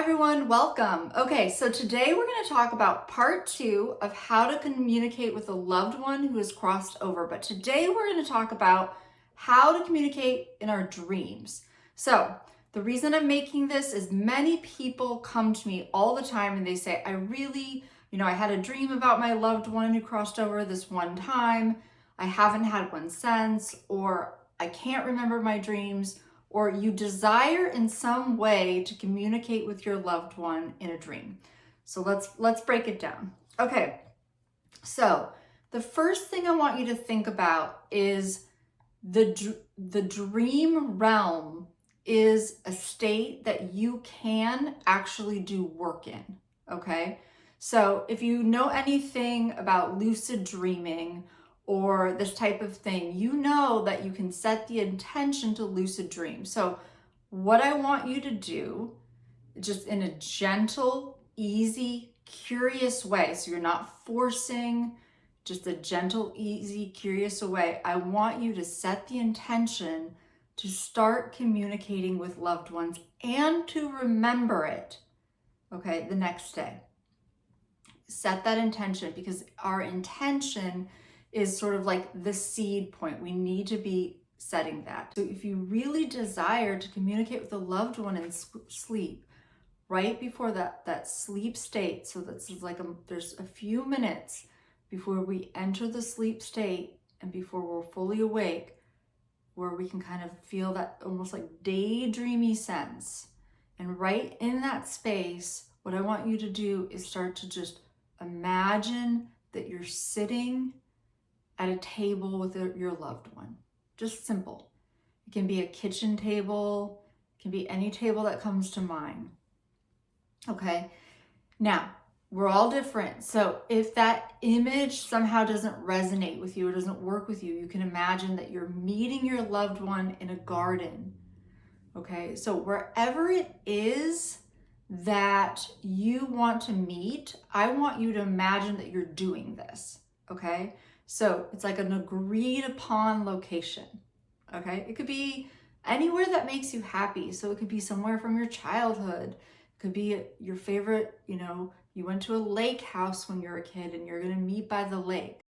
everyone, welcome. Okay, so today we're going to talk about part 2 of how to communicate with a loved one who has crossed over. But today we're going to talk about how to communicate in our dreams. So the reason I'm making this is many people come to me all the time and they say, I had a dream about my loved one who crossed over this one time. I haven't had one since, or I can't remember my dreams, or you desire in some way to communicate with your loved one in a dream. So let's break it down. Okay, so the first thing I want you to think about is the dream realm is a state that you can actually do work in, okay? So if you know anything about lucid dreaming or this type of thing, you know that you can set the intention to lucid dream. So what I want you to do, just in a gentle, easy, curious way, so you're not forcing, just a gentle, easy, curious way, I want you to set the intention to start communicating with loved ones and to remember it, okay, the next day. Set that intention, because our intention is sort of like the seed point. We need to be setting that. So if you really desire to communicate with a loved one in sleep, right before that sleep state, so that's like there's a few minutes before we enter the sleep state and before we're fully awake, where we can kind of feel that almost like daydreamy sense. And right in that space, what I want you to do is start to just imagine that you're sitting at a table with your loved one. Just simple. It can be a kitchen table, it can be any table that comes to mind. Okay, now we're all different. So if that image somehow doesn't resonate with you or doesn't work with you, you can imagine that you're meeting your loved one in a garden. Okay, so wherever it is that you want to meet, I want you to imagine that you're doing this. Okay, so it's like an agreed upon location. Okay, it could be anywhere that makes you happy. So it could be somewhere from your childhood. It could be your favorite, you went to a lake house when you were a kid and you're going to meet by the lake.